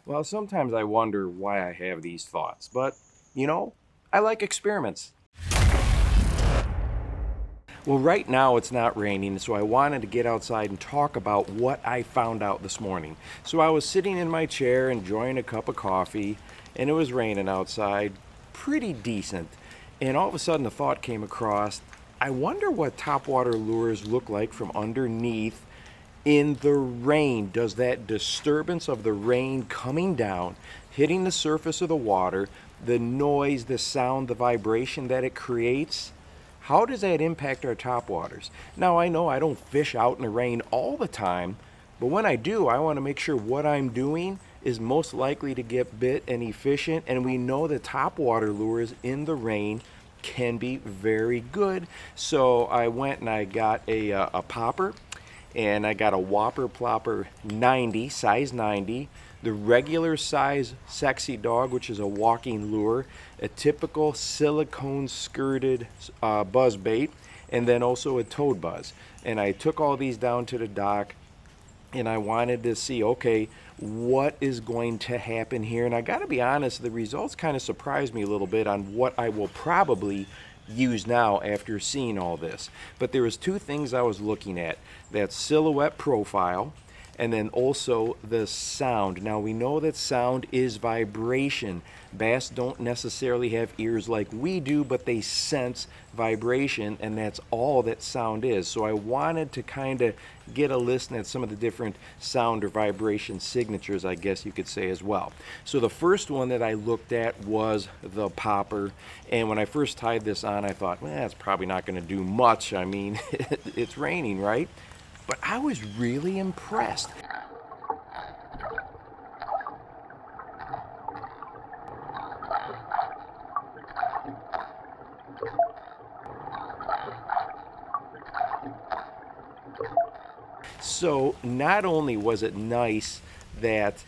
Well, sometimes I wonder why I have these thoughts, but I like experiments. Well, right now it's not raining, so I wanted to get outside and talk about what I found out this morning. So I was sitting in my chair enjoying a cup of coffee, and it was raining outside, pretty decent. And all of a sudden, a thought came across. I wonder what topwater lures look like from underneath in the rain. Does that disturbance of the rain coming down, hitting the surface of the water, the noise, the sound, the vibration that it creates, how does that impact our topwaters? Now, I know I don't fish out in the rain all the time, but when I do, I want to make sure what I'm doing is most likely to get bit and efficient. And we know that topwater lures in the rain can be very good. So I went and I got a popper, and I got a Whopper Plopper 90, size 90, the regular size Sexy Dog, which is a walking lure, a typical silicone skirted buzz bait, and then also a toad buzz. And I took all these down to the dock, and I wanted to see, okay, what is going to happen here. And I got to be honest, the results kind of surprised me a little bit on what I will probably use now after seeing all this. But there was two things I was looking at: that silhouette profile, and then also the sound. Now we know that sound is vibration. Bass don't necessarily have ears like we do, but they sense vibration, and that's all that sound is. So I wanted to kind of get a listen at some of the different sound or vibration signatures, I guess you could say, as well. So the first one that I looked at was the popper, and when I first tied this on, I thought, well, it's probably not going to do much. I mean, it's raining, right? But I was really impressed. So not only was it nice that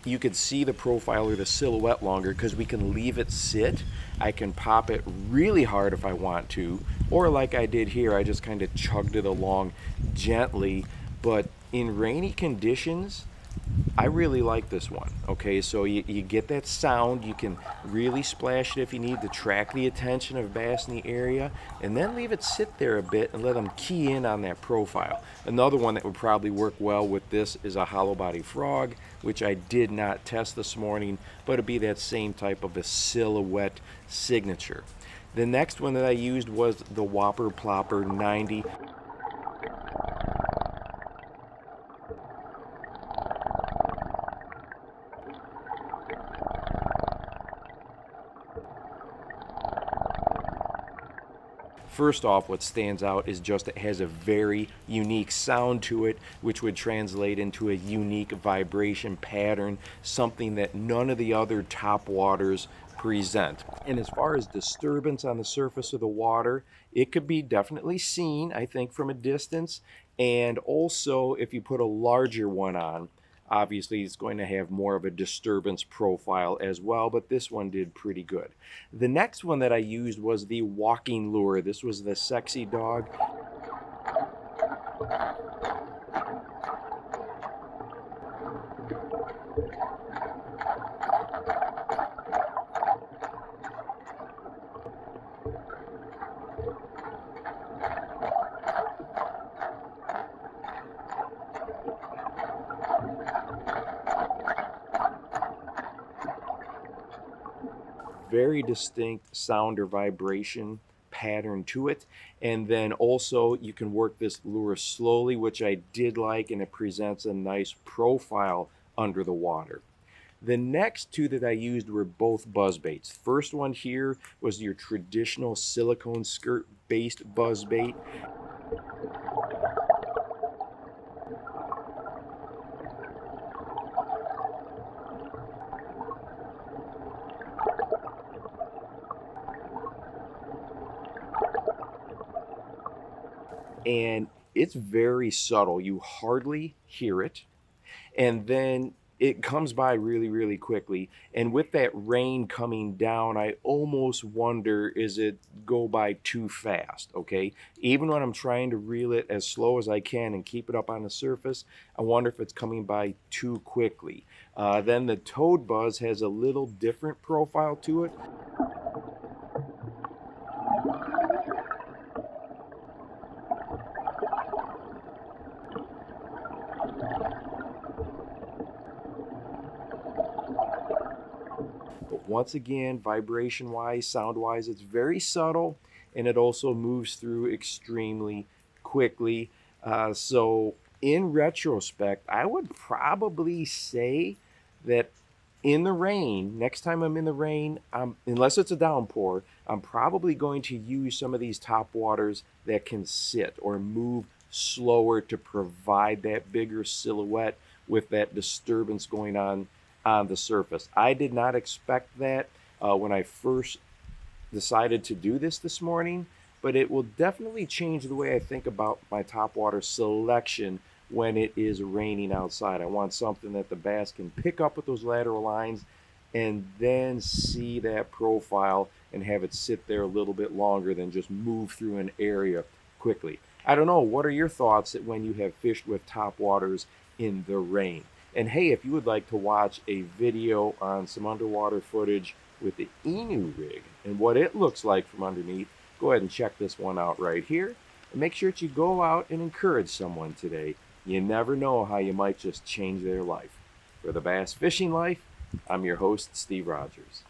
you could see the profile or the silhouette longer because we can leave it sit. I can pop it really hard if I want to, or like I did here, I just kind of chugged it along gently. But in rainy conditions, I really like this one. Okay, so you get that sound. You can really splash it if you need to track the attention of bass in the area, and then leave it sit there a bit and let them key in on that profile. Another one that would probably work well with this is a hollow body frog, which I did not test this morning, but it'd be that same type of a silhouette signature. The next one that I used was the Whopper Plopper 90. First off, what stands out is just it has a very unique sound to it, which would translate into a unique vibration pattern, something that none of the other top waters present. And as far as disturbance on the surface of the water, it could be definitely seen, I think, from a distance. And also, if you put a larger one on, obviously it's going to have more of a disturbance profile as well, but this one did pretty good. The next one that I used was the walking lure. This was the Sexy Dog. Very distinct sound or vibration pattern to it. And then also you can work this lure slowly, which I did like, and it presents a nice profile under the water. The next two that I used were both buzz baits. First one here was your traditional silicone skirt based buzz bait. And it's very subtle. You hardly hear it. And then it comes by really, really quickly. And with that rain coming down, I almost wonder, is it go by too fast? Okay. Even when I'm trying to reel it as slow as I can and keep it up on the surface, I wonder if it's coming by too quickly. Then the toad buzz has a little different profile to it. But once again, vibration wise, sound wise, it's very subtle and it also moves through extremely quickly. So, in retrospect, I would probably say that in the rain, next time I'm in the rain, unless it's a downpour, I'm probably going to use some of these top waters that can sit or move slower to provide that bigger silhouette with that disturbance going on the surface. I did not expect that when I first decided to do this morning, but it will definitely change the way I think about my topwater selection when it is raining outside. I want something that the bass can pick up with those lateral lines and then see that profile and have it sit there a little bit longer than just move through an area quickly. I don't know, what are your thoughts when you have fished with topwaters in the rain? And hey, if you would like to watch a video on some underwater footage with the Inu rig and what it looks like from underneath, go ahead and check this one out right here. And make sure that you go out and encourage someone today. You never know how you might just change their life. For the Bass Fishing Life, I'm your host, Steve Rogers.